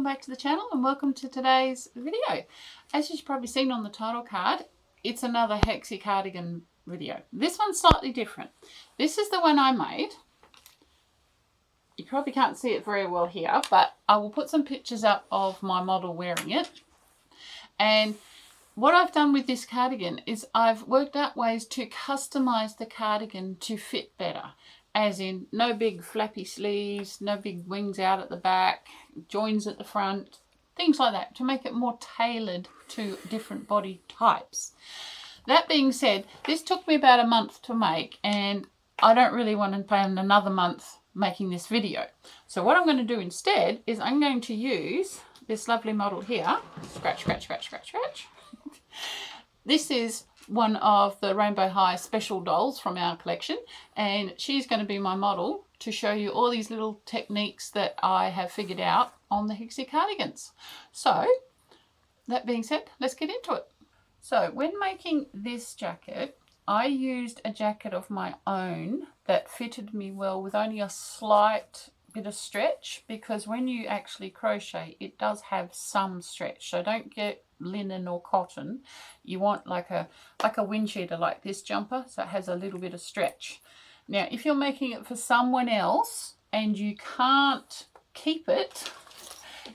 welcome back to the channel and welcome to today's video. As you've probably seen on the title card, it's another Hexagon Cardigan video. This one's slightly different. This is the one I made. You probably can't see it very well here, but I will put some pictures up of my model wearing it. And what I've done with this cardigan is I've worked out ways to customize the cardigan to fit better. As in, no big flappy sleeves, no big wings out at the back, joins at the front, things like that, to make it more tailored to different body types. That being said, this took me about a month to make, and I don't really want to spend another month making this video. So what I'm going to do instead is I'm going to use this lovely model here. Scratch, scratch, scratch, scratch, scratch. This is one of the Rainbow High special dolls from our collection, and she's going to be my model to show you all these little techniques that I have figured out on the Hexagon cardigans. So that being said, let's get into it. So when making this jacket, I used a jacket of my own that fitted me well with only a slight bit of stretch, because when you actually crochet it does have some stretch, so don't get linen or cotton. You want like a wind cheater, like this jumper, so it has a little bit of stretch. Now if you're making it for someone else and you can't keep it,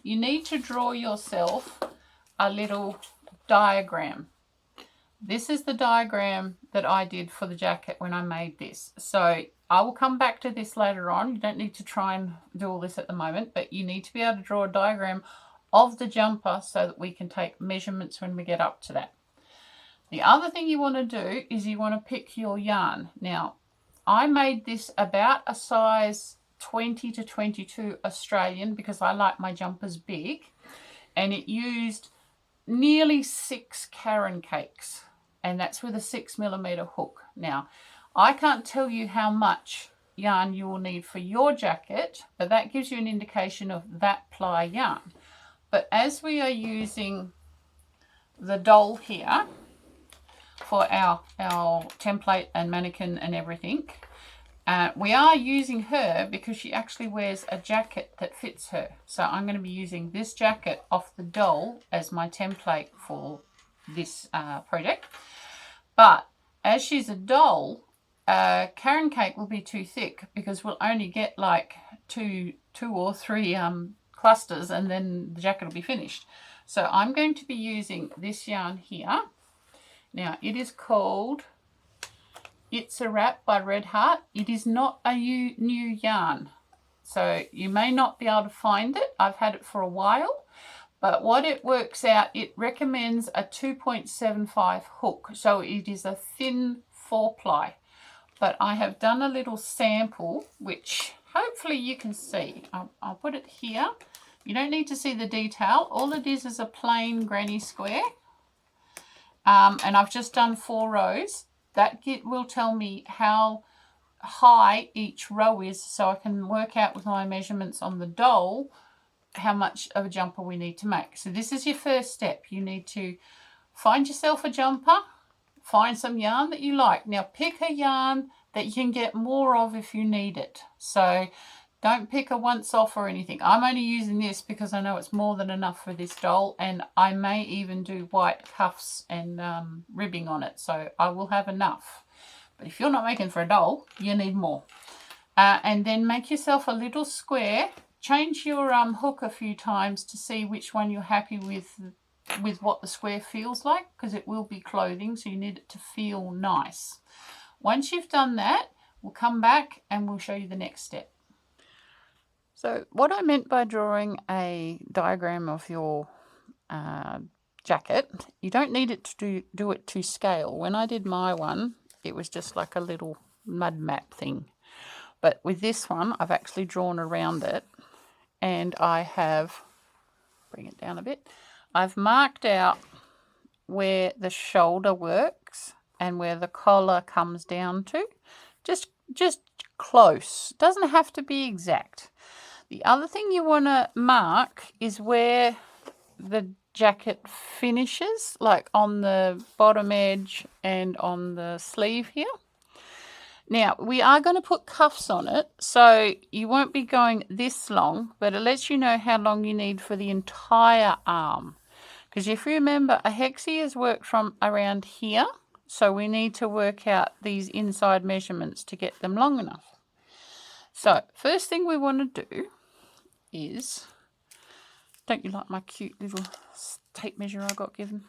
you need to draw yourself a little diagram. This is the diagram that I did for the jacket when I made this. So I will come back to this later on. You don't need to try and do all this at the moment, but you need to be able to draw a diagram of the jumper so that we can take measurements when we get up to that. The other thing you want to do is you want to pick your yarn. Now, I made this about a size 20 to 22 Australian because I like my jumpers big, and it used nearly 6 Karen cakes, and that's with a 6mm hook. Now, I can't tell you how much yarn you will need for your jacket, but that gives you an indication of that ply yarn. But as we are using the doll here for our template and mannequin and everything, we are using her because she actually wears a jacket that fits her. So I'm going to be using this jacket off the doll as my template for this project. But as she's a doll, Karen cake will be too thick because we'll only get like two or three clusters and then the jacket will be finished. So I'm going to be using this yarn here. Now it is called It's a Wrap by Red Heart. It is not a new yarn, so you may not be able to find it. I've had it for a while, but what it works out, it recommends a 2.75 hook, so it is a thin 4-ply. But I have done a little sample which hopefully you can see. I'll put it here. You don't need to see the detail. All it is a plain granny square, and I've just done 4 rows. That will tell me how high each row is, so I can work out with my measurements on the doll how much of a jumper we need to make. So this is your first step. You need to find yourself a jumper, find some yarn that you like. Now pick a yarn that you can get more of if you need it. So don't pick a once off or anything. I'm only using this because I know it's more than enough for this doll, and I may even do white cuffs and ribbing on it, so I will have enough. But if you're not making for a doll, you need more. And then make yourself a little square. Change your hook a few times to see which one you're happy with what the square feels like, because it will be clothing, so you need it to feel nice. Once you've done that, we'll come back and we'll show you the next step. So what I meant by drawing a diagram of your jacket, you don't need it to do it to scale. When I did my one, it was just like a little mud map thing. But with this one, I've actually drawn around it, and I have, bring it down a bit, I've marked out where the shoulder works and where the collar comes down to. Just close. Doesn't have to be exact. The other thing you want to mark is where the jacket finishes, like on the bottom edge and on the sleeve here. Now, we are going to put cuffs on it, so you won't be going this long, but it lets you know how long you need for the entire arm. Because if you remember, a hexie is worked from around here, so we need to work out these inside measurements to get them long enough. So, first thing we want to do is, don't you like my cute little tape measure I got given?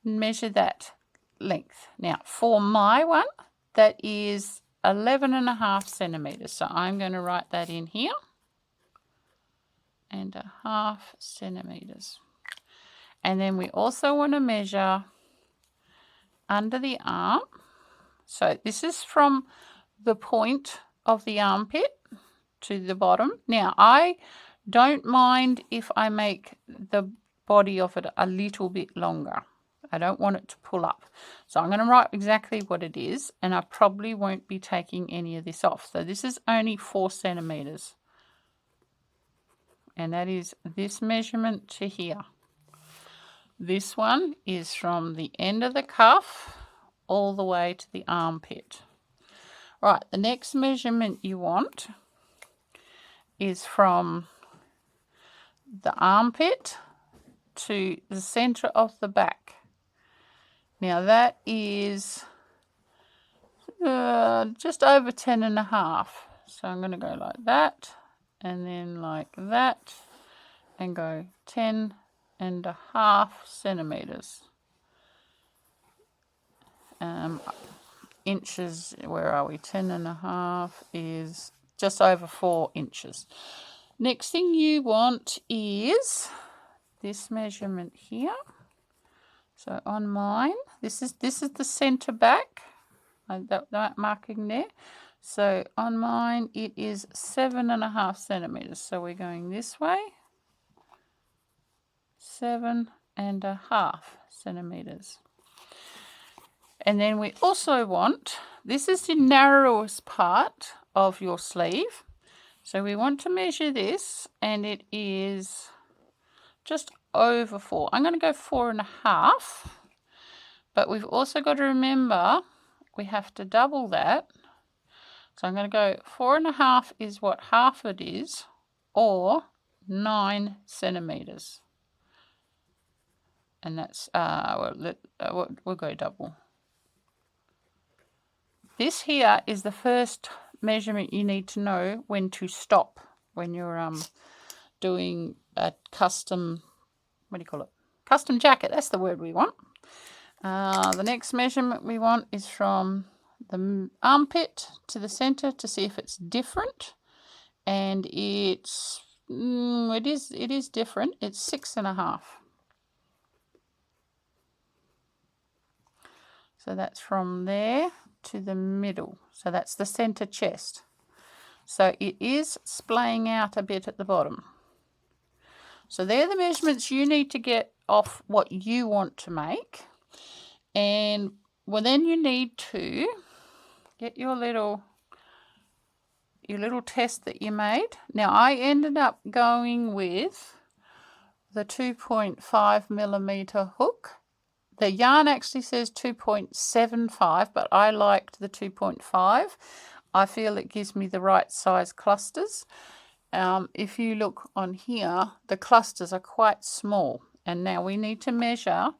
Measure that length. Now, for my one, that is 11.5 centimeters. So I'm going to write that in here. And 1/2 centimeters. And then we also want to measure under the arm. So this is from the point of the armpit to the bottom. Now, I don't mind if I make the body of it a little bit longer. I don't want it to pull up. So I'm going to write exactly what it is, and I probably won't be taking any of this off. So this is only 4 centimeters. And that is this measurement to here. This one is from the end of the cuff all the way to the armpit. Right, the next measurement you want is from the armpit to the center of the back. Now that is just over 10.5. So I'm going to go like that, and then like that, and go 10.5 centimeters. Inches, where are we? 10.5 is just over 4 inches. Next thing you want is this measurement here. So on mine, this is the center back, that marking there. So on mine, it is 7.5 centimeters. So we're going this way, 7.5 centimeters. And then we also want, this is the narrowest part of your sleeve. So we want to measure this, and it is just over 4. I'm going to go 4.5, but we've also got to remember we have to double that. So I'm going to go 4.5 is what half it is, or 9 centimeters. And that's, we'll go double. This here is the first measurement you need to know when to stop when you're doing a custom, what do you call it? Custom jacket, that's the word we want. The next measurement we want is from the armpit to the center to see if it's different. And it is different. It's 6.5. So that's from there to the middle. So that's the center chest. So it is splaying out a bit at the bottom. So they're the measurements you need to get off what you want to make. And well, then you need to get your little test that you made. Now I ended up going with the 2.5 millimeter hook. The yarn actually says 2.75, but I liked the 2.5. I feel it gives me the right size clusters. If you look on here, the clusters are quite small. And now we need to measure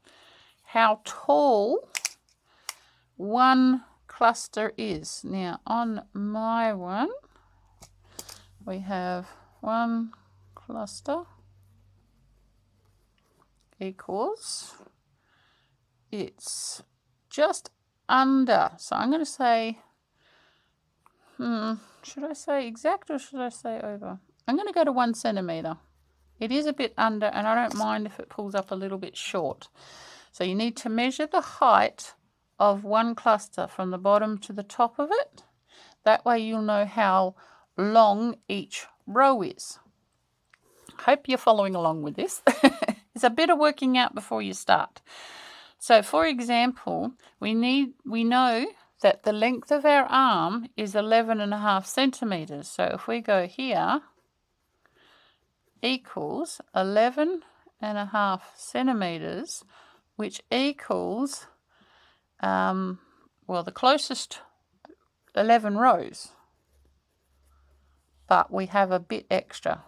how tall one cluster is. Now on my one, we have one cluster equals, it's just under, so I'm going to say, should I say exact or should I say over? I'm going to go to 1 centimeter. It is a bit under, and I don't mind if it pulls up a little bit short. So you need to measure the height of one cluster from the bottom to the top of it. That way you'll know how long each row is. Hope you're following along with this. It's a bit of working out before you start. So for example, we know that the length of our arm is 11.5 centimeters. So if we go here, equals 11.5 centimeters, which equals, well, the closest 11 rows, but we have a bit extra.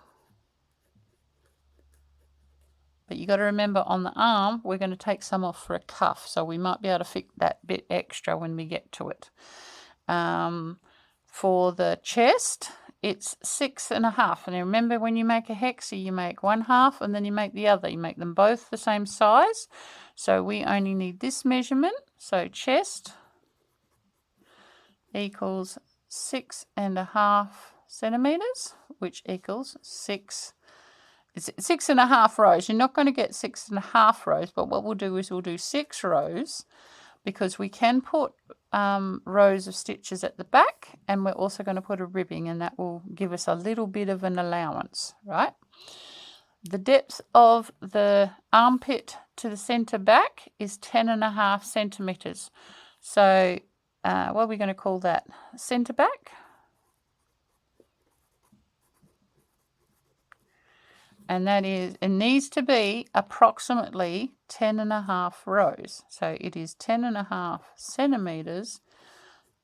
But you got to remember, on the arm we're going to take some off for a cuff, so we might be able to fit that bit extra when we get to it. For the chest, it's 6.5, and remember, when you make a hexie, you make one half and then you make the other. You make them both the same size, so we only need this measurement. So chest equals 6.5 centimeters, which equals 6.5 rows. You're not going to get 6.5 rows, but what we'll do is we'll do 6 rows, because we can put rows of stitches at the back, and we're also going to put a ribbing, and that will give us a little bit of an allowance, right? The depth of the armpit to the center back is 10.5 centimeters. So what are we going to call that? Center back. And that is, it needs to be approximately 10.5 rows. So it is 10.5 centimeters,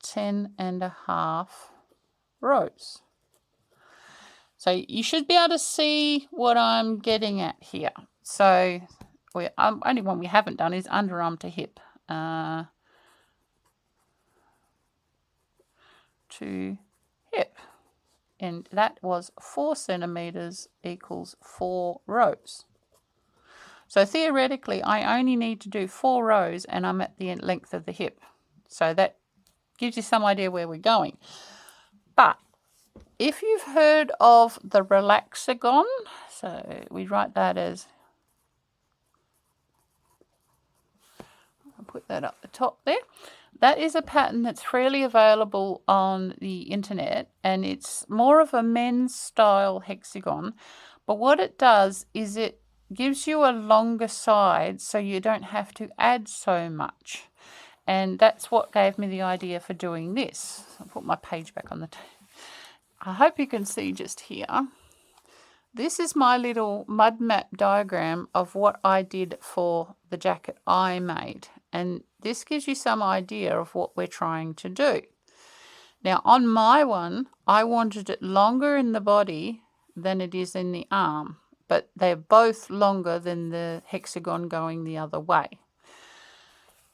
10.5 rows. So you should be able to see what I'm getting at here. So only one we haven't done is underarm to hip. To hip. And that was 4 centimeters equals 4 rows. So theoretically, I only need to do 4 rows and I'm at the length of the hip. So that gives you some idea where we're going. But if you've heard of the Hexagon, so we write that as, I'll put that up the top there. That is a pattern that's freely available on the internet, and it's more of a men's style hexagon. But what it does is it gives you a longer side, so you don't have to add so much. And that's what gave me the idea for doing this. I'll put my page back on the table. I hope you can see just here. This is my little mud map diagram of what I did for the jacket I made. And this gives you some idea of what we're trying to do. Now on my one, I wanted it longer in the body than it is in the arm, but they're both longer than the hexagon going the other way.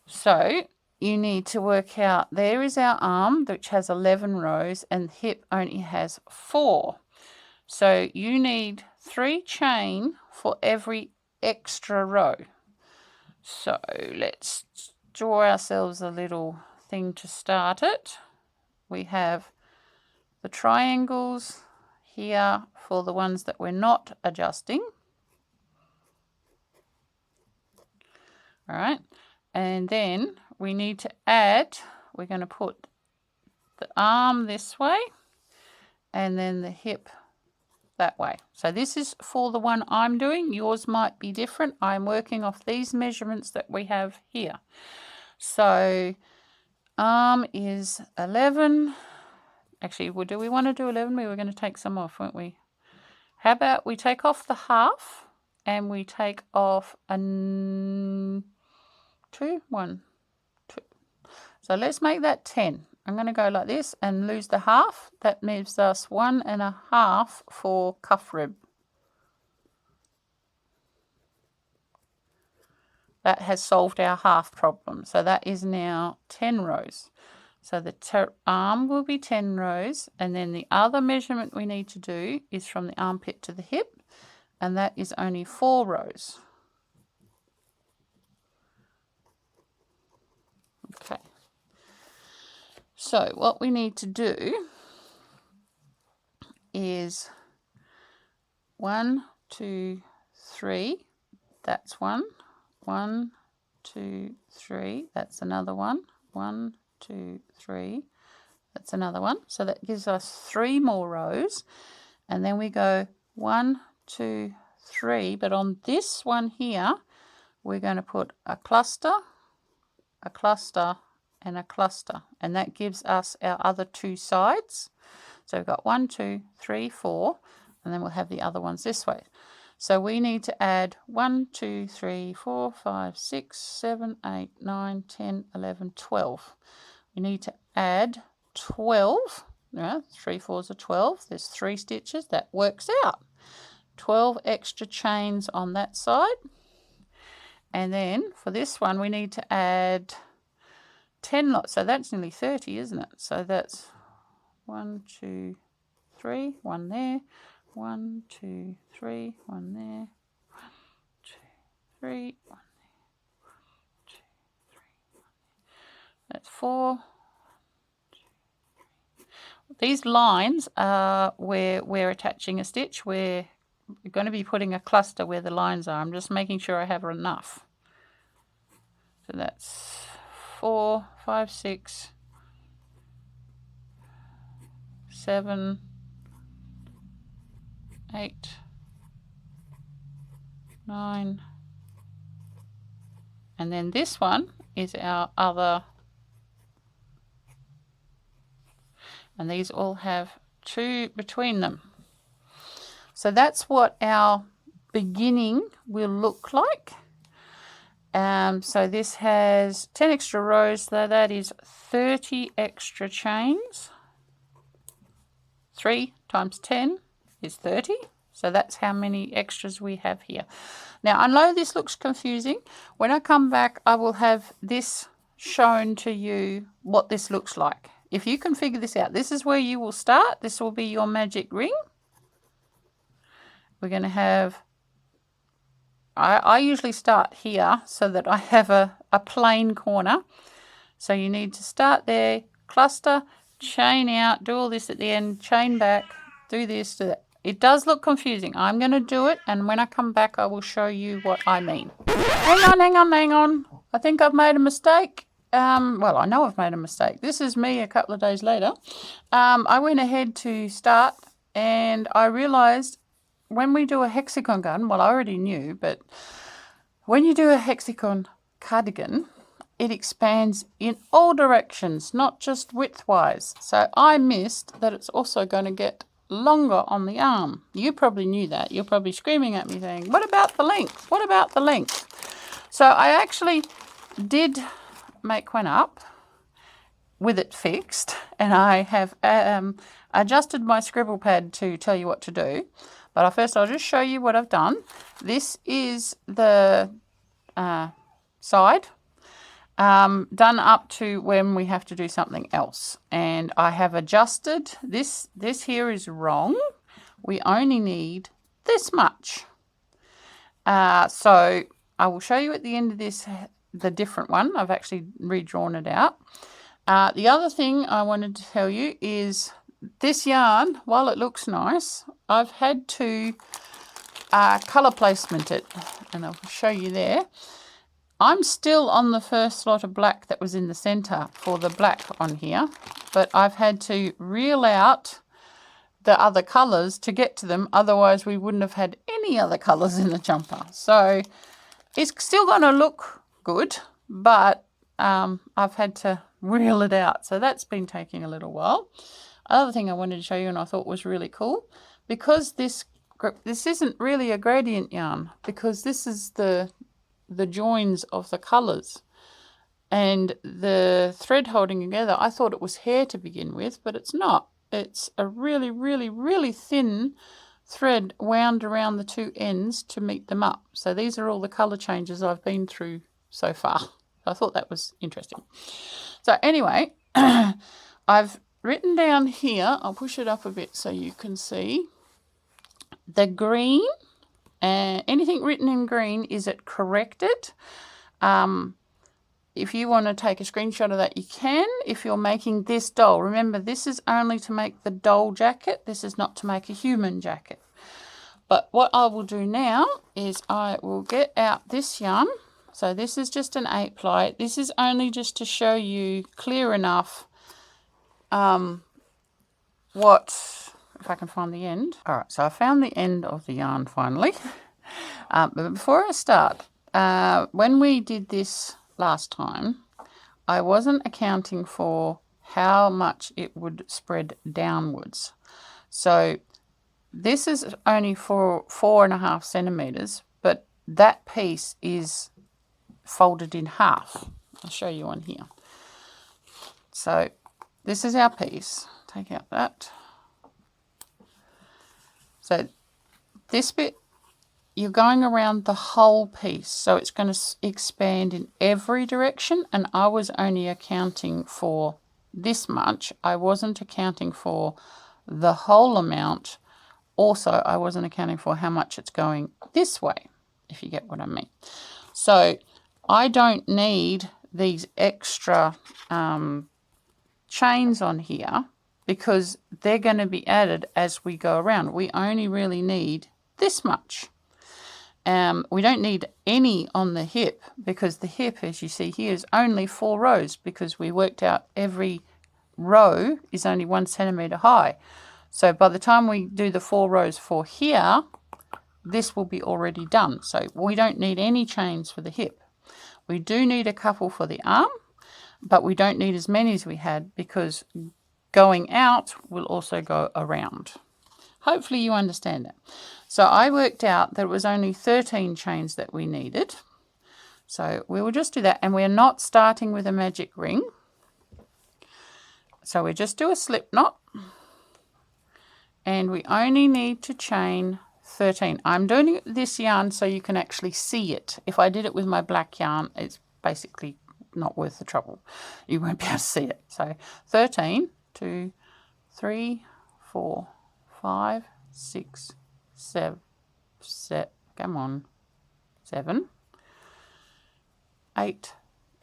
So you need to work out, there is our arm, which has 11 rows, and hip only has 4. So you need 3 chain for every extra row. So let's draw ourselves a little thing to start it. We have the triangles here for the ones that we're not adjusting. All right, and then we need to add, we're going to put the arm this way and then the hip that way. So this is for the one I'm doing. Yours might be different. I'm working off these measurements that we have here. So arm is 11. Actually, do we want to do 11? We were going to take some off, weren't we? How about we take off the half and we take off a 2, 1, 2. So let's make that 10. I'm going to go like this and lose the half. That leaves us 1.5 for cuff rib. That has solved our half problem. So that is now 10 rows. So the arm will be 10 rows, and then the other measurement we need to do is from the armpit to the hip, and that is only 4 rows. Okay. So what we need to do is 1, 2, 3. That's 1. 1, 2, 3. That's another one. 1, 2, 3. That's another one. So that gives us 3 more rows. And then we go 1, 2, 3. But on this one here, we're going to put a cluster, and a cluster. And that gives us our other 2 sides. So we've got 1, 2, 3, 4. And then we'll have the other ones this way. So we need to add 1, 2, 3, 4, 5, 6, 7, 8, 9, 10, 11, 12. We need to add 12. Yeah, 3 4s are 12. There's 3 stitches. That works out. 12 extra chains on that side. And then for this one, we need to add 10 lots. So that's nearly 30, isn't it? So that's 1, 2, 3, 1 there. 1, 2, 3, 1 there. 1, 2, 3, 1 there. 1, 2, 3, 1 there. That's 4. These lines are where we're attaching a stitch. We're going to be putting a cluster where the lines are. I'm just making sure I have enough. So that's 4, 5, 6, 7, 8, 9, and then this one is our other, and these all have 2 between them. So that's what our beginning will look like. So this has 10 extra rows, so that is 30 extra chains. 3 times 10 is 30. So that's how many extras we have here. Now, I know this looks confusing. When I come back, I will have this shown to you what this looks like. If you can figure this out, this is where you will start. This will be your magic ring. We're going to have, I usually start here so that I have a plain corner. So you need to start there, cluster, chain out, do all this at the end, chain back, do this, do that. It does look confusing. I'm going to do it, and when I come back, I will show you what I mean. Hang on. I think I've made a mistake. Well, I know I've made a mistake. This is me a couple of days later. I went ahead to start, and I realised when we do a hexagon gun, well, I already knew, but when you do a hexagon cardigan, it expands in all directions, not just widthwise. So I missed that it's also going to get longer on the arm. You probably knew that. You're probably screaming at me saying, what about the length? What about the length? So I actually did make one up with it fixed, and I have adjusted my scribble pad to tell you what to do. But first I'll just show you what I've done. This is the side done up to when we have to do something else. And I have adjusted. This here is wrong. We only need this much. So I will show you at the end of this the different one. I've actually redrawn it out. The other thing I wanted to tell you is this yarn, while it looks nice, I've had to colour placement it, and I'll show you there. I'm still on the first lot of black that was in the centre for the black on here, but I've had to reel out the other colours to get to them, otherwise we wouldn't have had any other colours in the jumper. So it's still going to look good, but I've had to reel it out, so that's been taking a little while. Other thing I wanted to show you and I thought was really cool, because this isn't really a gradient yarn, because this is the joins of the colours and the thread holding together. I thought it was hair to begin with, but it's not. It's a really, really, really thin thread wound around the 2 ends to meet them up. So these are all the colour changes I've been through so far. I thought that was interesting. So anyway, I've written down here, I'll push it up a bit so you can see, the green, anything written in green is it corrected. If you want to take a screenshot of that, you can. If you're making this doll, remember this is only to make the doll jacket. This is not to make a human jacket. But what I will do now is I will get out this yarn. So this is just an 8-ply. This is only just to show you clear enough what, if I can find the end. All right, so I found the end of the yarn finally. But before I start, when we did this last time, I wasn't accounting for how much it would spread downwards. So this is only for 4.5 centimeters, but that piece is folded in half. I'll show you on here. So this is our piece. Take out that. So this bit, you're going around the whole piece, so it's going to expand in every direction, and I was only accounting for this much. I wasn't accounting for the whole amount. Also, I wasn't accounting for how much it's going this way, if you get what I mean. So I don't need these extra chains on here because they're going to be added as we go around. We only really need this much. We don't need any on the hip because the hip, as you see here, is only 4 rows because we worked out every row is only 1 centimetre high. So by the time we do the 4 rows for here, this will be already done. So we don't need any chains for the hip. We do need a couple for the arm, but we don't need as many as we had because going out will also go around. Hopefully you understand that. So I worked out that it was only 13 chains that we needed. So we will just do that, and we're not starting with a magic ring. So we just do a slip knot, and we only need to chain 13. I'm doing this yarn so you can actually see it. If I did it with my black yarn, it's basically not worth the trouble. You won't be able to see it. So 13, 2, 3, 4, 5, 6, 7, come on, 7, 8,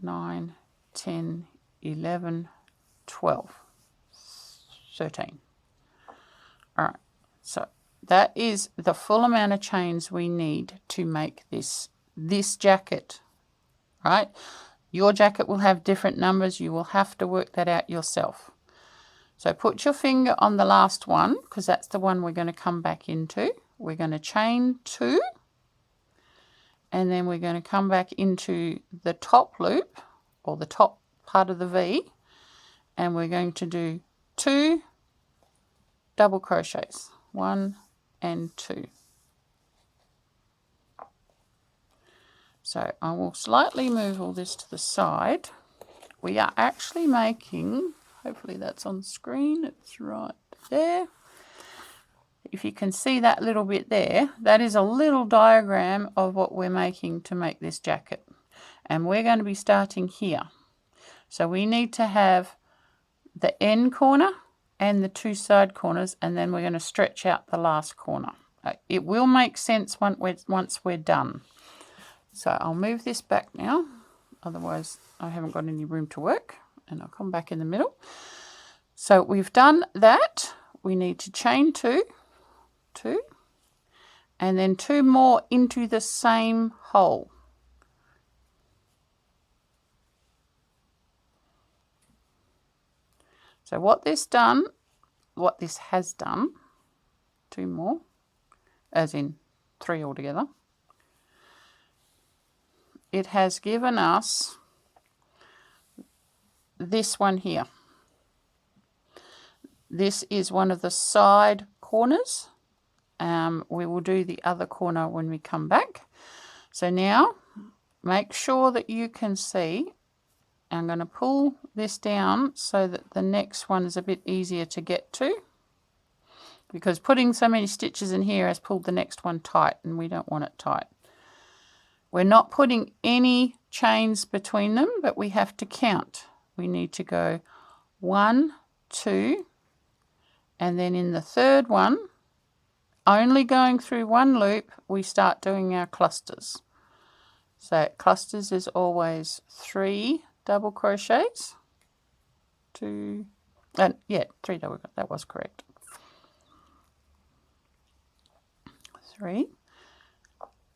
9, 10, 11, 12, 13. All right, so that is the full amount of chains we need to make this jacket, right? Your jacket will have different numbers. You will have to work that out yourself. So put your finger on the last one because that's the one we're going to come back into. We're going to chain 2, and then we're going to come back into the top loop or the top part of the V, and we're going to do 2 double crochets, 1 and 2. So I will slightly move all this to the side. We are actually making, hopefully that's on screen, it's right there. If you can see that little bit there, that is a little diagram of what we're making to make this jacket. And we're going to be starting here. So we need to have the end corner and the 2 side corners, and then we're going to stretch out the last corner. It will make sense once we're done. So I'll move this back now, otherwise I haven't got any room to work, and I'll come back in the middle. So we've done that. We need to chain 2, and then 2 more into the same hole. So what this has done, 2 more, as in 3 altogether, it has given us this one here. This is one of the side corners. We will do the other corner when we come back. So now make sure that you can see. I'm going to pull this down so that the next one is a bit easier to get to, because putting so many stitches in here has pulled the next one tight, and we don't want it tight. We're not putting any chains between them, but we have to count. We need to go 1, 2, and then in the third one, only going through 1 loop, we start doing our clusters. So clusters is always 3 double crochets, 2, and 3 double, that was correct. 3.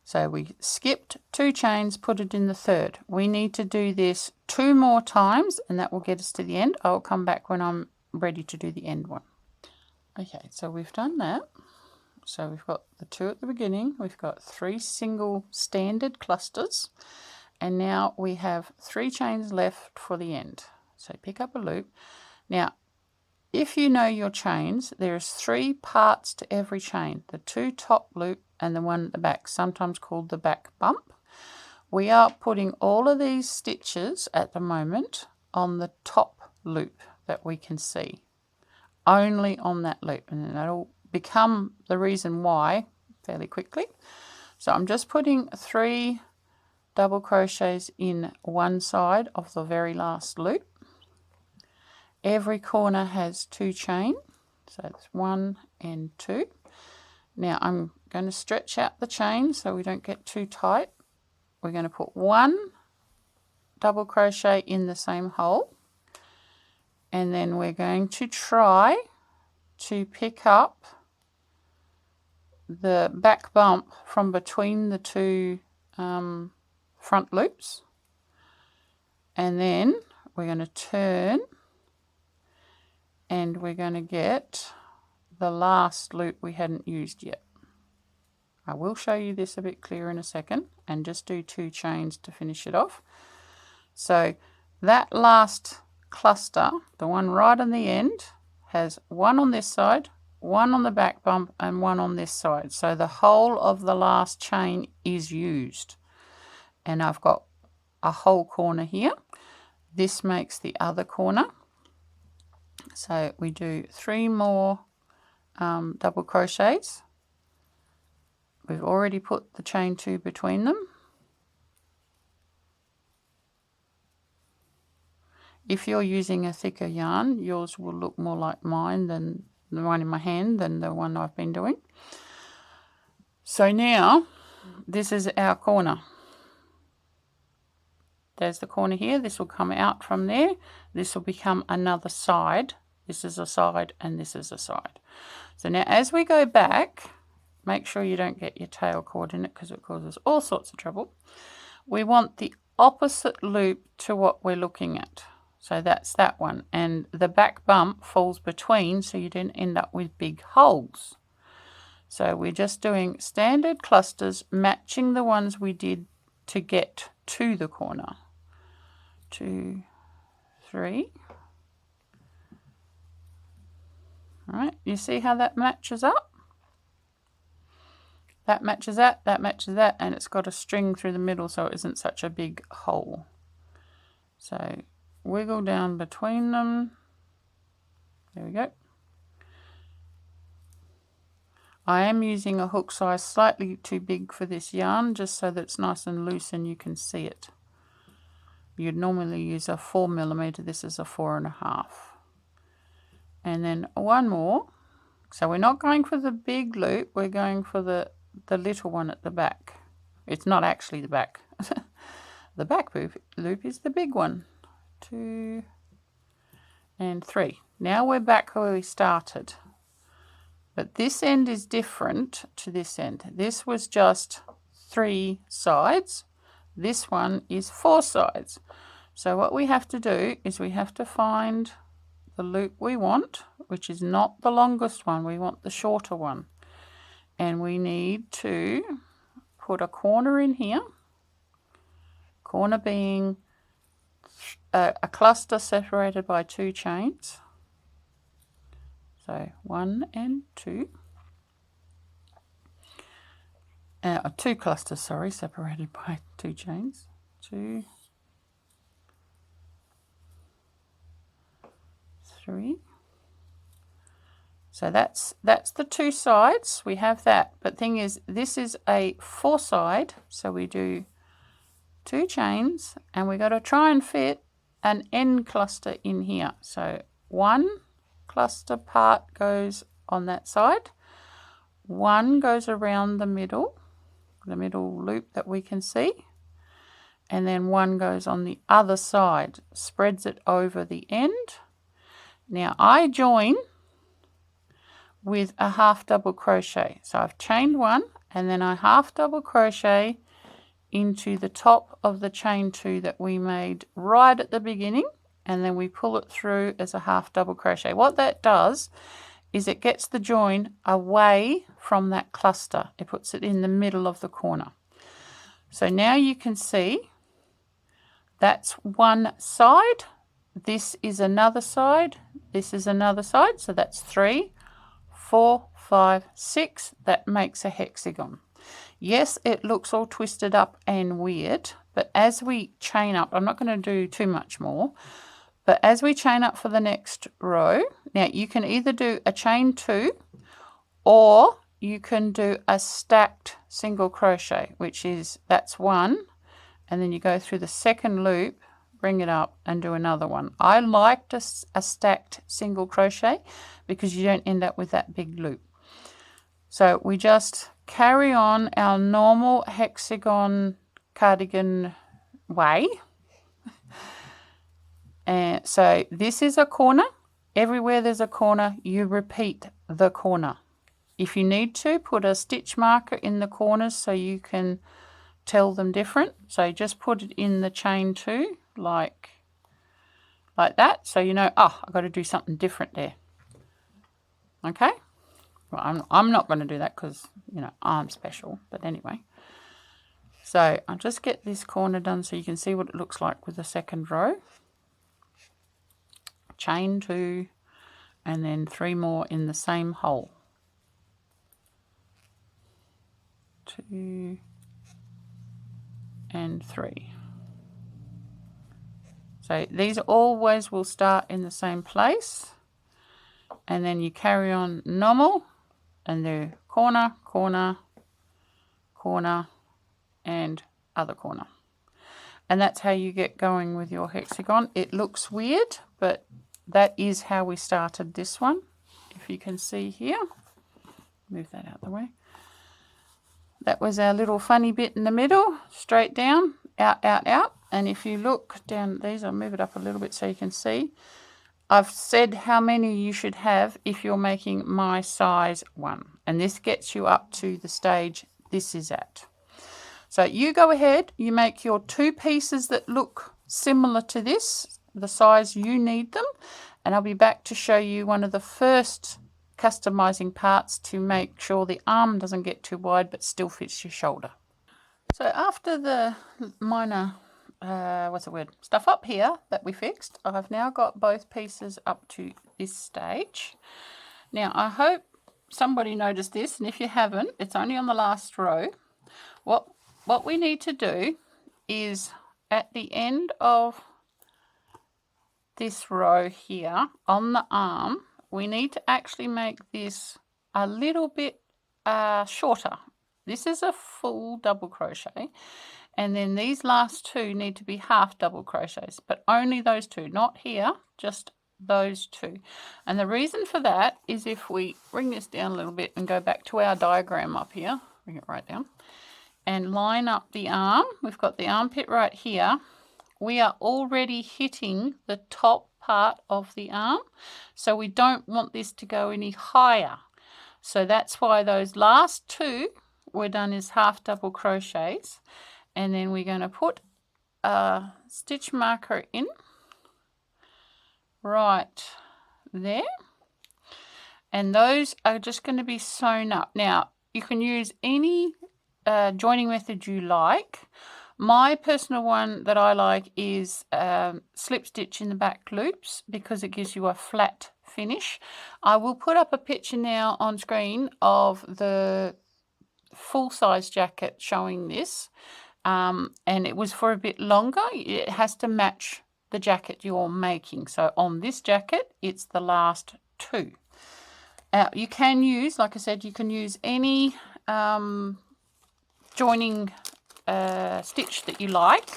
So we skipped 2 chains, put it in the third. We need to do this 2 more times, and that will get us to the end. I'll come back when I'm ready to do the end one. Okay, so we've done that. So we've got the 2 at the beginning, we've got 3 single standard clusters, and now we have 3 chains left for the end. So pick up a loop. Now, if you know your chains, there's 3 parts to every chain, the 2 top loop and the one at the back, sometimes called the back bump. We are putting all of these stitches at the moment on the top loop that we can see, only on that loop, and that'll become the reason why fairly quickly. So I'm just putting 3 double crochets in one side of the very last loop. Every corner has 2 chain, so it's 1 and 2. Now I'm going to stretch out the chain so we don't get too tight. We're going to put 1 double crochet in the same hole, and then we're going to try to pick up the back bump from between the 2 front loops, and then we're going to turn and we're going to get the last loop we hadn't used yet. I will show you this a bit clearer in a second, and just do 2 chains to finish it off. So that last cluster, the one right on the end, has 1 on this side, 1 on the back bump, and 1 on this side. So the whole of the last chain is used. And I've got a whole corner here. This makes the other corner. So we do 3 more double crochets. We've already put the chain 2 between them. If you're using a thicker yarn, yours will look more like mine than the one in my hand than the one I've been doing. So now this is our corner. There's the corner here. This will come out from there. This will become another side. This is a side and this is a side. So now as we go back, make sure you don't get your tail caught in it because it causes all sorts of trouble. We want the opposite loop to what we're looking at. So that's that one. And the back bump falls between so you don't end up with big holes. So we're just doing standard clusters matching the ones we did to get to the corner. 2, 3. All right, you see how that matches up? That matches that matches that, and it's got a string through the middle so it isn't such a big hole. So wiggle down between them. There we go. I am using a hook size slightly too big for this yarn, just so that it's nice and loose and you can see it. You'd normally use a 4mm, this is a 4.5. And then 1 more. So we're not going for the big loop, we're going for the little one at the back. It's not actually the back. The back loop is the big one. 2 and 3. Now we're back where we started. But this end is different to this end. This was just 3 sides. This one is 4 sides. So what we have to do is we have to find the loop we want, which is not the longest one. We want the shorter one. And we need to put a corner in here. Corner being a cluster separated by 2 chains. So 1 and 2. 2 clusters, sorry, separated by 2 chains. 2, 3. So that's the 2 sides. We have that. But thing is, this is a 4 side, so we do 2 chains, and we got to try and fit an end cluster in here. So 1 cluster part goes on that side, 1 goes around the middle loop that we can see, and then 1 goes on the other side, spreads it over the end. Now I join with a half double crochet. So I've chained 1 and then I half double crochet into the top of the chain 2 that we made right at the beginning, and then we pull it through as a half double crochet. What that does is it gets the join away from that cluster. It puts it in the middle of the corner. So now you can see that's one side, this is another side, this is another side, so that's 3, 4, 5, 6. That makes a hexagon. Yes, it looks all twisted up and weird, but as we chain up, I'm not going to do too much more, But as we chain up for the next row, now you can either do a chain 2 or you can do a stacked single crochet, which is, that's 1, and then you go through the second loop, bring it up and do another one. I liked a stacked single crochet because you don't end up with that big loop. So we just carry on our normal hexagon cardigan way. And so this is a corner. Everywhere there's a corner, you repeat the corner. If you need to, put a stitch marker in the corners so you can tell them different. So just put it in the chain 2 like that, so you know, oh, I've got to do something different there. Okay, well, I'm not going to do that because, you know, I'm special, but anyway. So I'll just get this corner done so you can see what it looks like with the second row. Chain 2 and then 3 more in the same hole. 2 and 3. So these always will start in the same place, and then you carry on normal and do corner, corner, corner and other corner. And that's how you get going with your hexagon. It looks weird, but that is how we started this one. If you can see here, move that out of the way. That was our little funny bit in the middle, straight down, out, out, out. And if you look down these, I'll move it up a little bit so you can see. I've said how many you should have if you're making my size 1. And this gets you up to the stage this is at. So you go ahead, you make your 2 pieces that look similar to this, the size you need them. And I'll be back to show you one of the first customizing parts to make sure the arm doesn't get too wide but still fits your shoulder. So after the minor stuff up here that we fixed, I've now got both pieces up to this stage. Now I hope somebody noticed this, and if you haven't, it's only on the last row. What we need to do is at the end of this row here on the arm, we need to actually make this a little bit shorter. This is a full double crochet, and then these last 2 need to be half double crochets, but only those 2, not here, just those 2. And the reason for that is if we bring this down a little bit and go back to our diagram up here, bring it right down, and line up the arm, we've got the armpit right here. We are already hitting the top part of the arm, so we don't want this to go any higher. So that's why those last 2 we're done as half double crochets, and then we're going to put a stitch marker in right there, and those are just going to be sewn up. Now you can use any joining method you like. My personal one that I like is slip stitch in the back loops because it gives you a flat finish. I will put up a picture now on screen of the full-size jacket showing this, and it was for a bit longer. It has to match the jacket you're making. So on this jacket, it's the last 2. You can use, like I said, you can use any joining stitch that you like.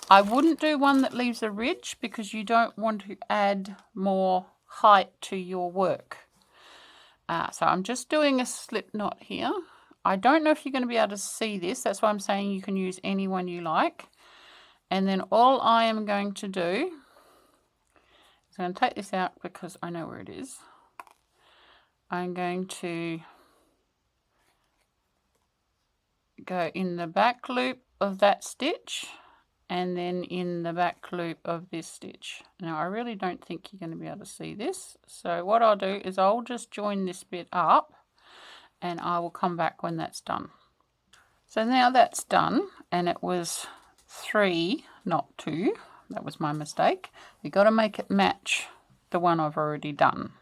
I wouldn't do one that leaves a ridge because you don't want to add more height to your work. So I'm just doing a slip knot here. I don't know if you're going to be able to see this. That's why I'm saying you can use any one you like. And then all I am going to do is I'm going to take this out because I know where it is. I'm going to go in the back loop of that stitch and then in the back loop of this stitch. Now I really don't think you're going to be able to see this, so what I'll do is I'll just join this bit up and I will come back when that's done. So now that's done, and it was 3 not 2, that was my mistake. We've got to make it match the one I've already done.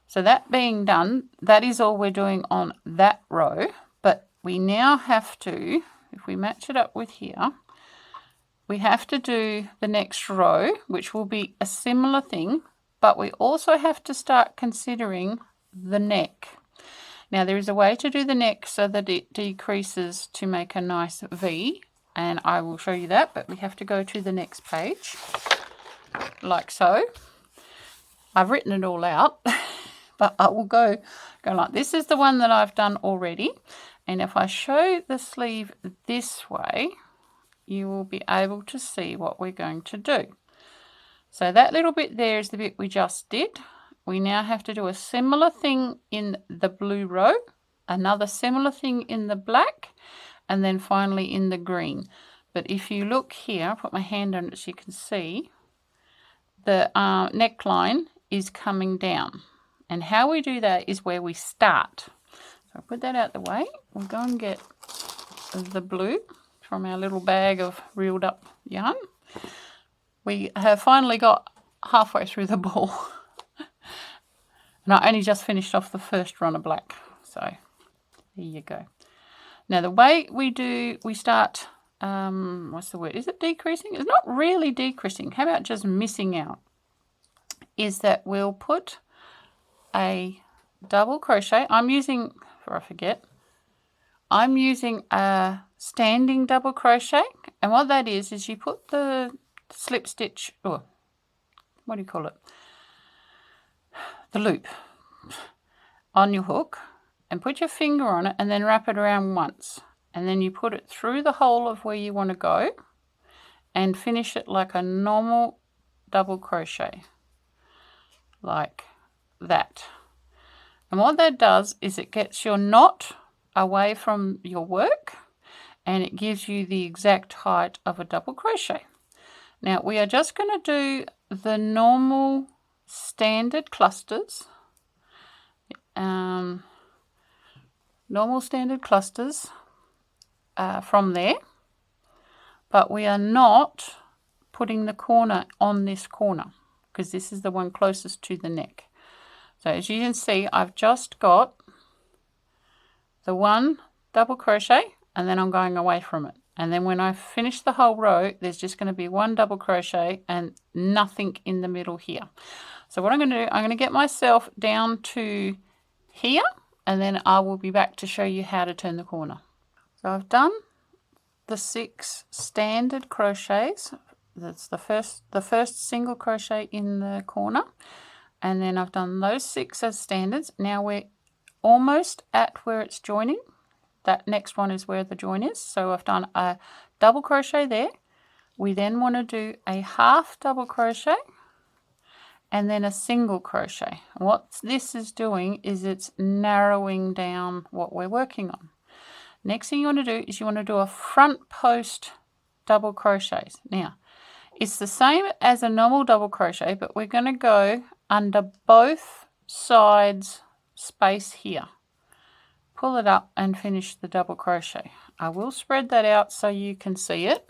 So that being done, that is all we're doing on that row. But we now have to, if we match it up with here, we have to do the next row, which will be a similar thing, but we also have to start considering the neck. Now there is a way to do the neck so that it decreases to make a nice V, and I will show you that, but we have to go to the next page, like so. I've written it all out, but I will go like this. Is the one that I've done already, and if I show the sleeve this way, you will be able to see what we're going to do. So that little bit there is the bit we just did. We now have to do a similar thing in the blue row, another similar thing in the black, and then finally in the green. But if you look here, I'll put my hand on it so you can see, the neckline is coming down. And how we do that is where we start. So I'll put that out the way. We'll go and get the blue from our little bag of reeled up yarn. We have finally got halfway through the ball. And I only just finished off the first run of black. So there you go. Now the way we do, we start, what's the word? Is it decreasing? It's not really decreasing. How about just missing out? Is that we'll put a double crochet. I'm using, before I forget, I'm using a standing double crochet. And what that is you put the slip stitch, or what do you call it? The loop on your hook, and put your finger on it and then wrap it around once, and then you put it through the hole of where you want to go and finish it like a normal double crochet, like that. And what that does is it gets your knot away from your work, and it gives you the exact height of a double crochet. Now we are just going to do the normal standard clusters, from there, but we are not putting the corner on this corner because this is the one closest to the neck. So as you can see, I've just got the one double crochet and then I'm going away from it. And then when I finish the whole row, there's just going to be one double crochet and nothing in the middle here. So what I'm going to do, I'm going to get myself down to here, and then I will be back to show you how to turn the corner. So I've done the 6 standard crochets. That's the first single crochet in the corner, and then I've done those 6 as standards. Now we're almost at where it's joining. That next one is where the join is. So I've done a double crochet there. We then want to do a half double crochet and then a single crochet. What this is doing is it's narrowing down what we're working on. Next thing you want to do is you want to do a front post double crochets. Now it's the same as a normal double crochet, but we're going to go under both sides space here. Pull it up and finish the double crochet. I will spread that out so you can see it.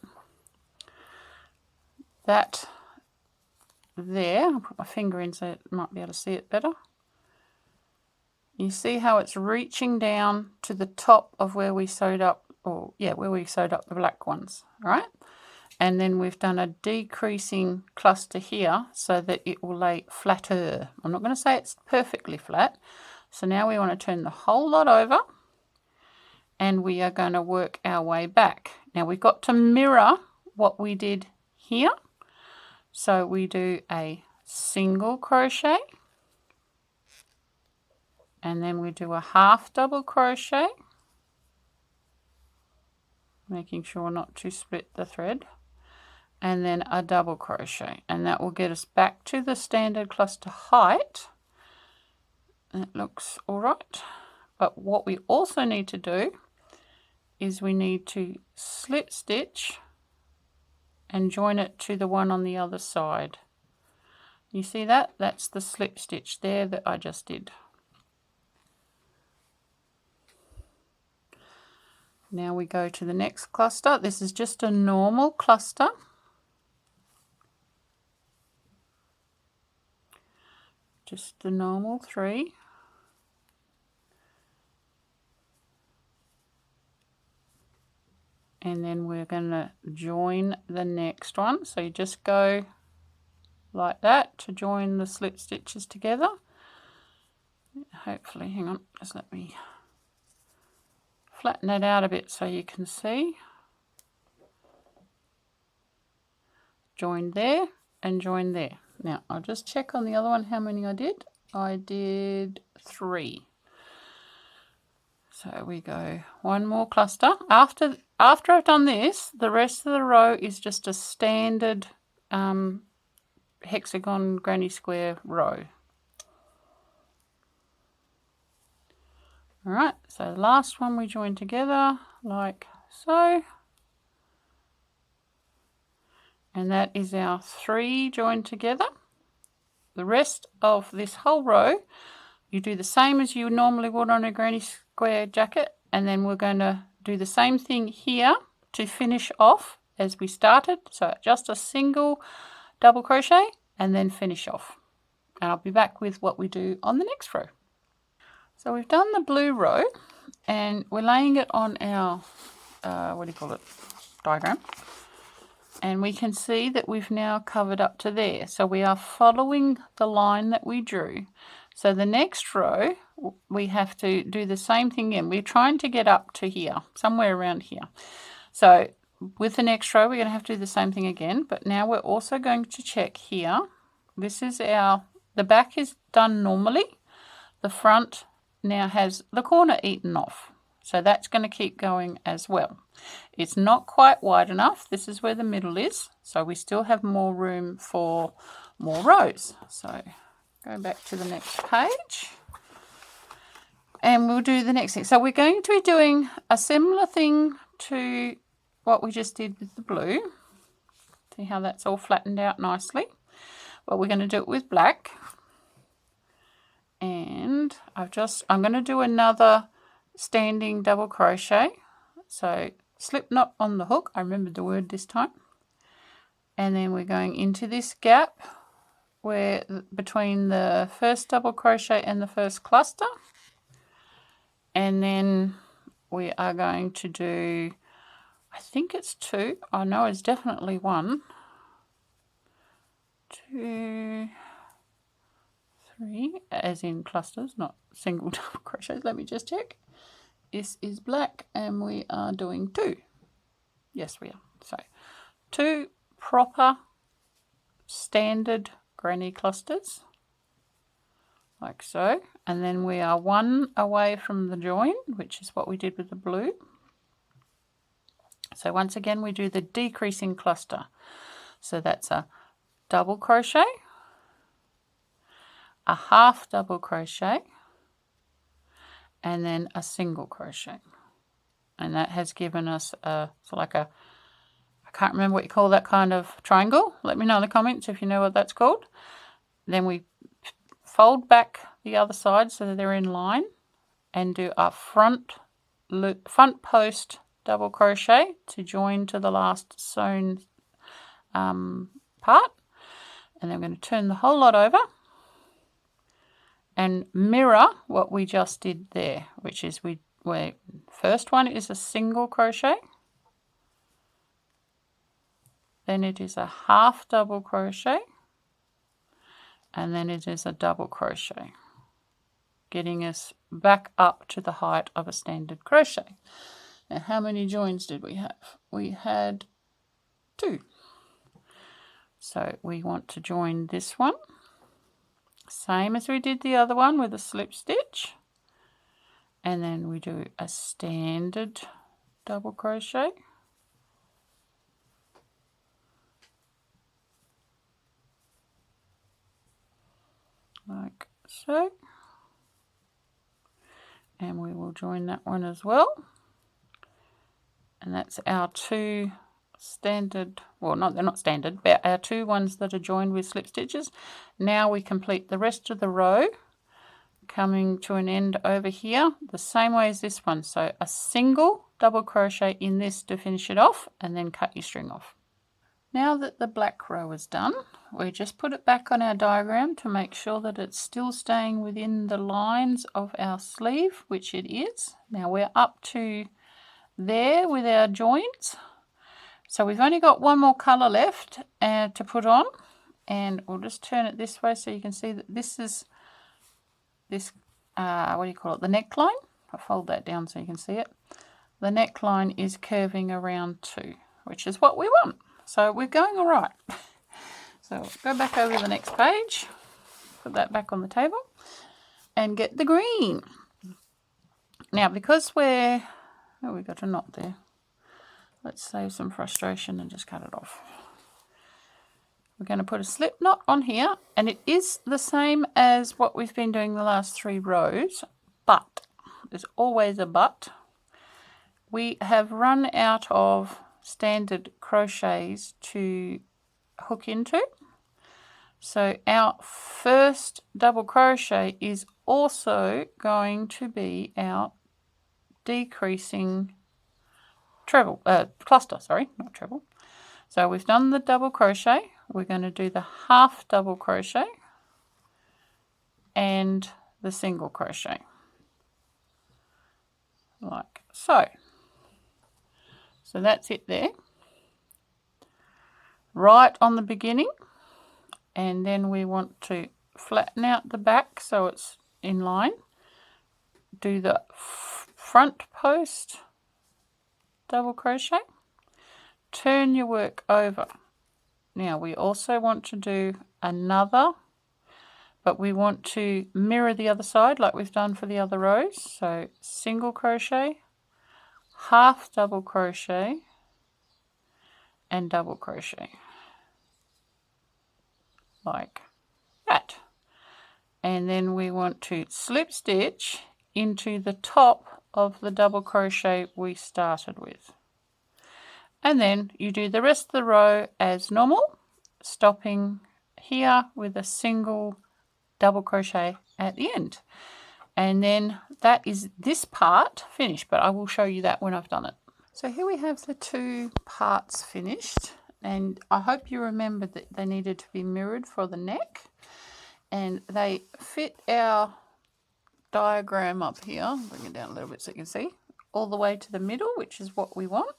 That there, I'll put my finger in so it might be able to see it better. You see how it's reaching down to the top of where we sewed up, where we sewed up the black ones, right? And then we've done a decreasing cluster here so that it will lay flatter. I'm not going to say it's perfectly flat. So now we want to turn the whole lot over and we are going to work our way back. Now we've got to mirror what we did here. So we do a single crochet and then we do a half double crochet, making sure not to split the thread, and then a double crochet, and that will get us back to the standard cluster height. That looks all right. But what we also need to do is we need to slip stitch and join it to the one on the other side. You see that? That's the slip stitch there that I just did. Now we go to the next cluster. This is just a normal cluster. Just the normal 3. and then we're going to join the next one. So you just go like that to join the slip stitches together. Hopefully, hang on, just let me flatten it out a bit so you can see. Join there and join there. Now I'll just check on the other one how many I did. I did 3. So we go one more cluster. After I've done this, the rest of the row is just a standard hexagon granny square row. Alright, so the last one we join together like so. And that is our 3 joined together. The rest of this whole row, you do the same as you normally would on a granny square jacket, and then we're going to do the same thing here to finish off as we started. So just a single double crochet and then finish off. And I'll be back with what we do on the next row. So we've done the blue row and we're laying it on our, diagram. And we can see that we've now covered up to there. So we are following the line that we drew. So the next row, we have to do the same thing again. We're trying to get up to here, somewhere around here. So with the next row, we're going to have to do the same thing again. But now we're also going to check here. This is the back is done normally. The front now has the corner eaten off. So that's going to keep going as well. It's not quite wide enough. This is where the middle is. So we still have more room for more rows. So go back to the next page. And we'll do the next thing. So we're going to be doing a similar thing to what we just did with the blue. See how that's all flattened out nicely. But we're going to do it with black. And I'm going to do another standing double crochet. So slip knot on the hook. I remembered the word this time. And then we're going into this gap where between the first double crochet and the first cluster. And then we are going to do, I think it's 2. I know it's definitely 1, 2, 3, as in clusters, not single double crochets. Let me just check. This is black and we are doing 2. Yes, we are. So 2 proper standard granny clusters like so, and then we are 1 away from the join, which is what we did with the blue. So once again we do the decreasing cluster. So that's a double crochet, a half double crochet, and then a single crochet. And that has given us I can't remember what you call that kind of triangle. Let me know in the comments if you know what that's called. Then we fold back the other side so that they're in line and do a front post double crochet to join to the last sewn part. And then I'm going to turn the whole lot over and mirror what we just did there, which is where first one is a single crochet, then it is a half double crochet, and then it is a double crochet, getting us back up to the height of a standard crochet. Now how many joins did we have? We had 2. So we want to join this one. Same as we did the other one with a slip stitch, and then we do a standard double crochet, like so, and we will join that one as well. And that's our 2 standard, well, they're not standard, but our 2 ones that are joined with slip stitches. Now we complete the rest of the row, coming to an end over here the same way as this one. So a single double crochet in this to finish it off, and then cut your string off. Now that the black row is done, we just put it back on our diagram to make sure that it's still staying within the lines of our sleeve, which it is. Now we're up to there with our joins. So we've only got one more colour left to put on, and we'll just turn it this way so you can see that this is this, what do you call it, the neckline. I'll fold that down so you can see it. The neckline is curving around too, which is what we want. So we're going all right. So go back over the next page, put that back on the table, and get the green. Now, because we've got a knot there. Let's save some frustration and just cut it off. We're going to put a slip knot on here, and it is the same as what we've been doing the last 3 rows, but there's always a but. We have run out of standard crochets to hook into. So our first double crochet is also going to be our decreasing treble, cluster, sorry, not treble. So we've done the double crochet. We're going to do the half double crochet and the single crochet, like so. So that's it there, right on the beginning, and then we want to flatten out the back so it's in line. Do the front post double crochet, turn your work over. Now we also want to do another, but we want to mirror the other side like we've done for the other rows. So single crochet, half double crochet, and double crochet, like that. And then we want to slip stitch into the top of the double crochet we started with. And then you do the rest of the row as normal, stopping here with a single double crochet at the end. And then that is this part finished, but I will show you that when I've done it. So here we have the 2 parts finished, and I hope you remembered that they needed to be mirrored for the neck, and they fit our diagram up here. Bring it down a little bit so you can see, all the way to the middle, which is what we want.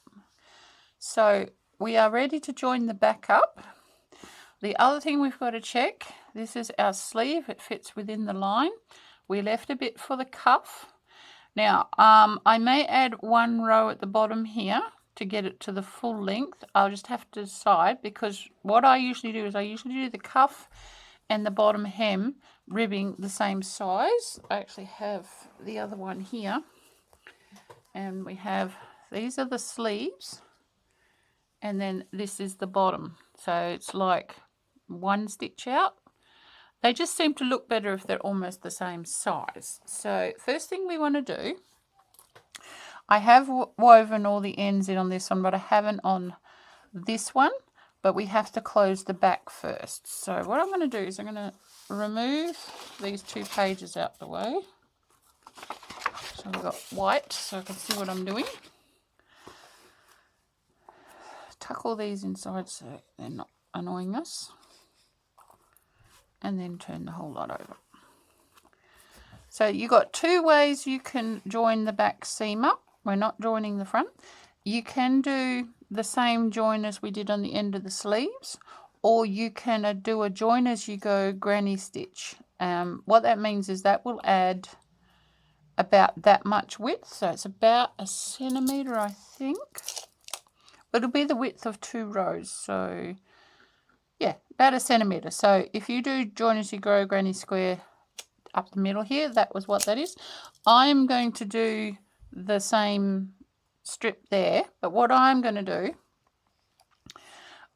So we are ready to join the back up. The other thing we've got to check, this is our sleeve, it fits within the line. We left a bit for the cuff. Now I may add 1 row at the bottom here to get it to the full length. I'll just have to decide, because what I usually do is I usually do the cuff and the bottom hem ribbing the same size. I actually have the other one here, and we have, these are the sleeves, and then this is the bottom. So it's like 1 stitch out. They just seem to look better if they're almost the same size. So first thing we want to do, I have woven all the ends in on this one, but I haven't on this one, but we have to close the back first. So what I'm going to do is I'm going to remove these 2 pages out the way. So I've got white so I can see what I'm doing. Tuck all these inside so they're not annoying us, and then turn the whole lot over. So you've got 2 ways you can join the back seam up. We're not joining the front. You can do the same join as we did on the end of the sleeves, or you can do a join as you go granny stitch. What that means is that will add about that much width, so it's about 1 centimetre, I think. It'll be the width of 2 rows, so yeah, about 1 centimetre. So if you do join as you go granny square up the middle here, that was what that is. I'm going to do the same strip there, but what I'm going to do,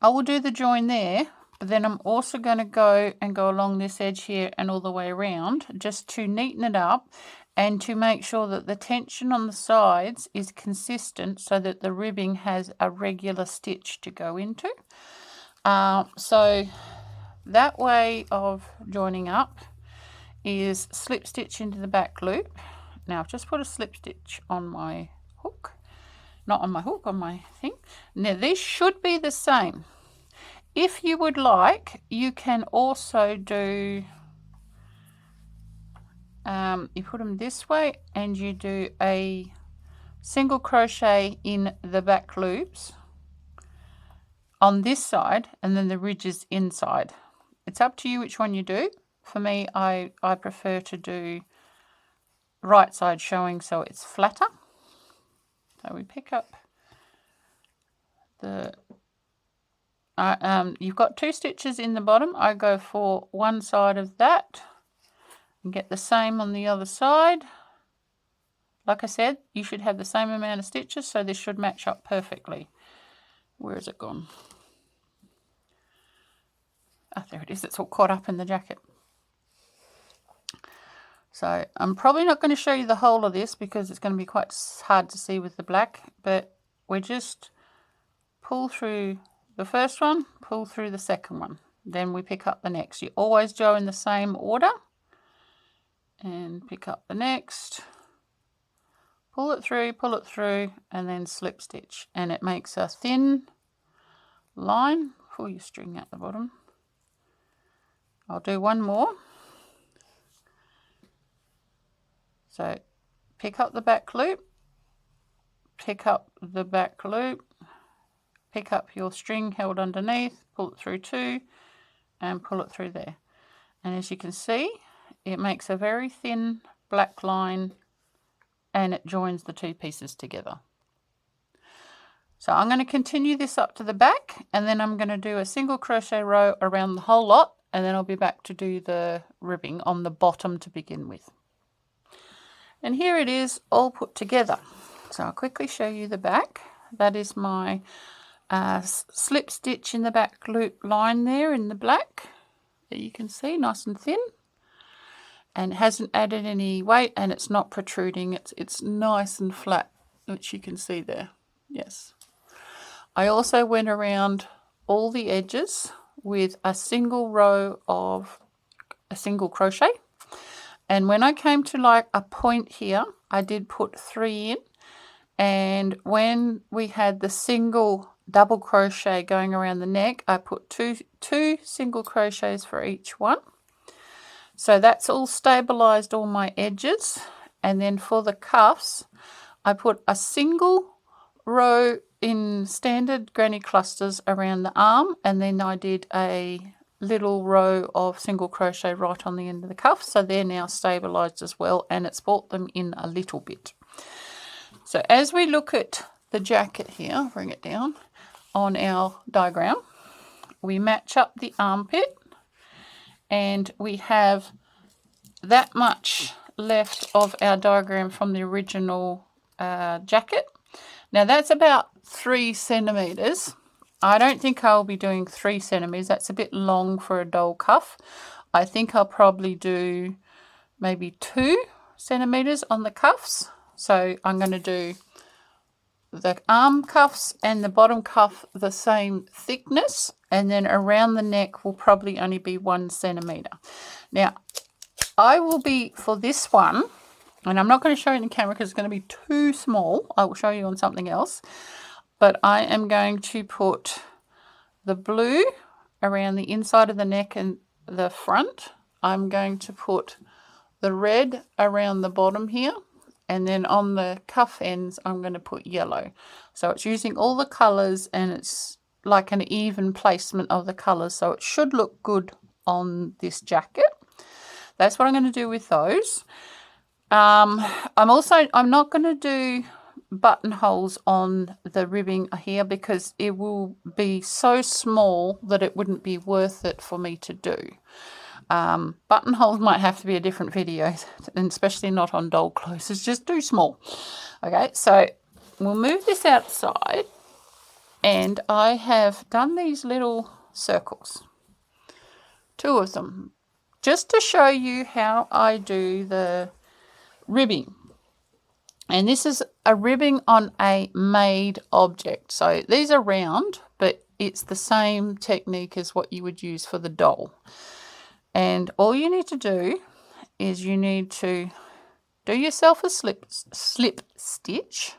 I will do the join there, but then I'm also going to go along this edge here and all the way around, just to neaten it up and to make sure that the tension on the sides is consistent so that the ribbing has a regular stitch to go into. So that way of joining up is slip stitch into the back loop. Now I've just put a slip stitch on my hook, not on my hook, on my thing. Now these should be the same. If you would like, you can also do, you put them this way and you do a single crochet in the back loops on this side, and then the ridges inside. It's up to you which one you do. For me, I prefer to do right side showing so it's flatter. So we pick up the you've got 2 stitches in the bottom. I go for one side of that and get the same on the other side. Like I said, you should have the same amount of stitches, so this should match up perfectly. Where has it gone? Oh, there it is. It's all caught up in the jacket. So I'm probably not going to show you the whole of this because it's going to be quite hard to see with the black, but we just pull through the first one, pull through the second one, then we pick up the next. You always go in the same order and pick up the next, pull it through, and then slip stitch, and it makes a thin line. Pull your string at the bottom. I'll do one more. So pick up the back loop, pick up the back loop, pick up your string held underneath, pull it through 2 and pull it through there. And as you can see, it makes a very thin black line and it joins the 2 pieces together. So I'm going to continue this up to the back, and then I'm going to do a single crochet row around the whole lot, and then I'll be back to do the ribbing on the bottom to begin with. And here it is all put together. So I'll quickly show you the back. That is my slip stitch in the back loop line there in the black that you can see, nice and thin, and hasn't added any weight, and it's not protruding. It's nice and flat, which you can see there. Yes. I also went around all the edges with a single row of a single crochet, and when I came to like a point here, I did put 3 in, and when we had the single double crochet going around the neck, I put two single crochets for each one. So that's all stabilized all my edges. And then for the cuffs, I put a single row in standard granny clusters around the arm, and then I did a little row of single crochet right on the end of the cuff, so they're now stabilized as well, and it's brought them in a little bit. So as we look at the jacket here, bring it down on our diagram, we match up the armpit, and we have that much left of our diagram from the original jacket. Now that's about 3 centimeters. I don't think I'll be doing 3 centimeters. That's a bit long for a doll cuff. I think I'll probably do maybe 2 centimeters on the cuffs. So I'm going to do the arm cuffs and the bottom cuff the same thickness, and then around the neck will probably only be 1 centimeter. Now I will be, for this one, and I'm not going to show you in the camera because it's going to be too small. I will show you on something else. But I am going to put the blue around the inside of the neck and the front. I'm going to put the red around the bottom here. And then on the cuff ends, I'm going to put yellow. So it's using all the colours, and it's like an even placement of the colours. So it should look good on this jacket. That's what I'm going to do with those. I'm not going to do buttonholes on the ribbing here because it will be so small that it wouldn't be worth it for me to do. Buttonholes might have to be a different video, and especially not on doll clothes. It's just too small. Okay, so we'll move this outside, and I have done these little circles, 2 of them, just to show you how I do the ribbing. And this is a ribbing on a made object. So these are round, but it's the same technique as what you would use for the doll. And all you need to do is you need to do yourself a slip stitch.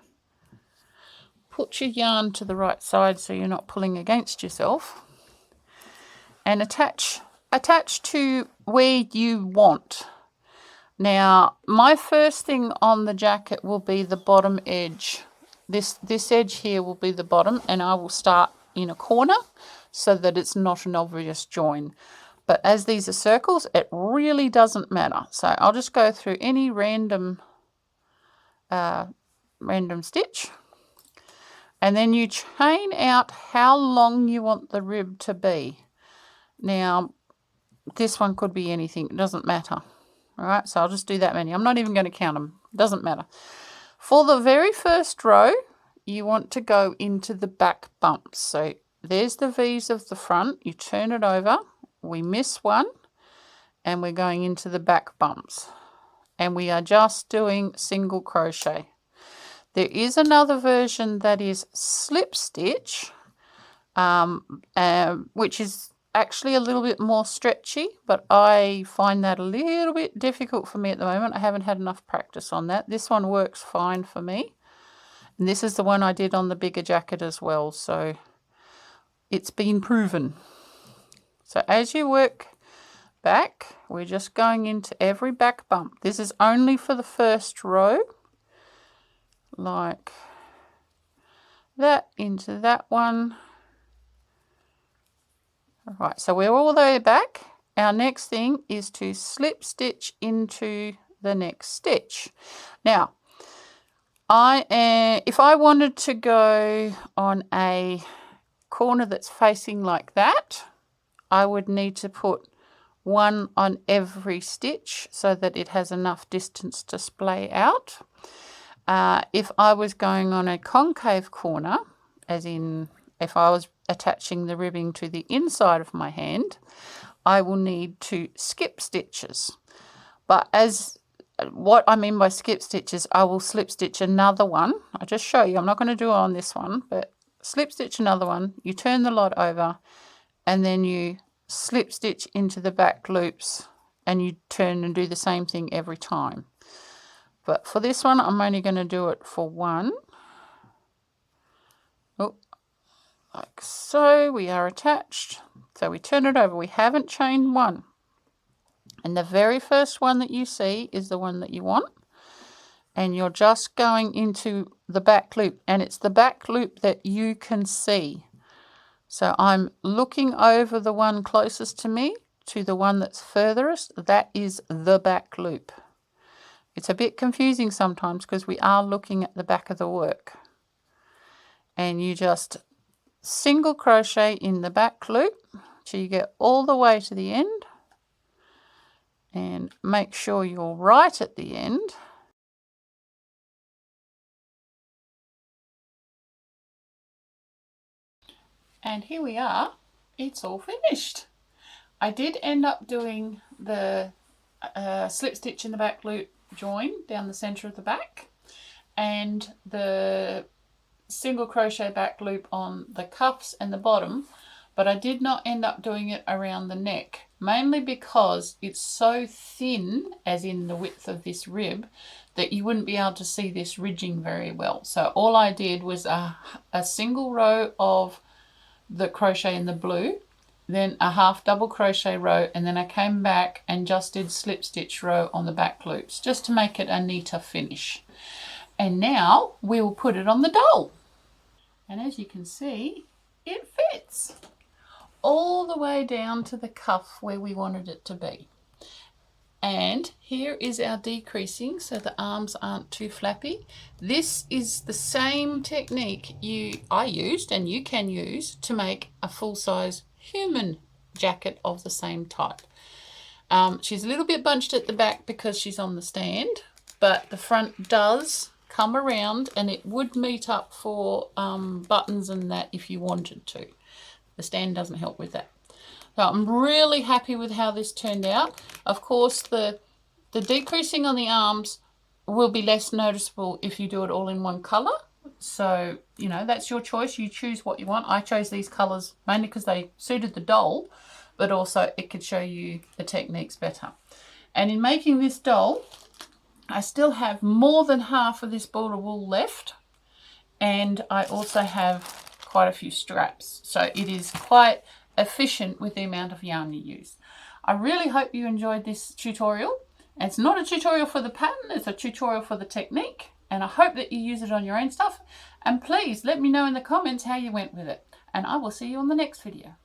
Put your yarn to the right side so you're not pulling against yourself. And attach to where you want. Now, my first thing on the jacket will be the bottom edge. This edge here will be the bottom, and I will start in a corner so that it's not an obvious join. But as these are circles, it really doesn't matter. So I'll just go through any random stitch, and then you chain out how long you want the rib to be. Now, this one could be anything. It doesn't matter. All right, so I'll just do that many. I'm not even going to count them. It doesn't matter. For the very first row, you want to go into the back bumps. So there's the V's of the front. You turn it over. We miss one, and we're going into the back bumps. And we are just doing single crochet. There is another version that is slip stitch, which is actually a little bit more stretchy, but I find that a little bit difficult for me at the moment. I haven't had enough practice on that. This one works fine for me. And this is the one I did on the bigger jacket as well, so it's been proven. So as you work back, we're just going into every back bump. This is only for the first row, like that, into that one. All right, so we're all the way back. Our next thing is to slip stitch into the next stitch. Now, if I wanted to go on a corner that's facing like that, I would need to put one on every stitch so that it has enough distance to splay out. If I was going on a concave corner, as in if I was attaching the ribbing to the inside of my hand, I will need to skip stitches. But as what I mean by skip stitches, I will slip stitch another one. I'll just show you. I'm not going to do it on this one, but slip stitch another one. You turn the lot over, and then you slip stitch into the back loops, and you turn and do the same thing every time. But for this one, I'm only going to do it for one. Oh, like so. We are attached. So we turn it over. We haven't chained one. And the very first one that you see is the one that you want. And you're just going into the back loop. And it's the back loop that you can see. So I'm looking over the one closest to me to the one that's furthest. That is the back loop. It's a bit confusing sometimes because we are looking at the back of the work. And you just single crochet in the back loop till you get all the way to the end. And make sure you're right at the end. And here we are. It's all finished. I did end up doing the slip stitch in the back loop join down the center of the back, and the single crochet back loop on the cuffs and the bottom, but I did not end up doing it around the neck, mainly because it's so thin, as in the width of this rib, that you wouldn't be able to see this ridging very well. So all I did was a single row of the crochet in the blue, then a half double crochet row, and then I came back and just did slip stitch row on the back loops just to make it a neater finish. And now we will put it on the doll. And as you can see, it fits all the way down to the cuff where we wanted it to be. And here is our decreasing so the arms aren't too flappy. This is the same technique I used and you can use to make a full-size human jacket of the same type. She's a little bit bunched at the back because she's on the stand, but the front does come around and it would meet up for buttons and that if you wanted to. The stand doesn't help with that. So I'm really happy with how this turned out. Of course, the decreasing on the arms will be less noticeable if you do it all in one color. So, you know, that's your choice. You choose what you want. I chose these colors mainly because they suited the doll, but also it could show you the techniques better. And in making this doll, I still have more than half of this border wool left. And I also have quite a few straps. So it is quite efficient with the amount of yarn you use. I really hope you enjoyed this tutorial. And it's not a tutorial for the pattern, it's a tutorial for the technique. And I hope that you use it on your own stuff. And please let me know in the comments how you went with it. And I will see you on the next video.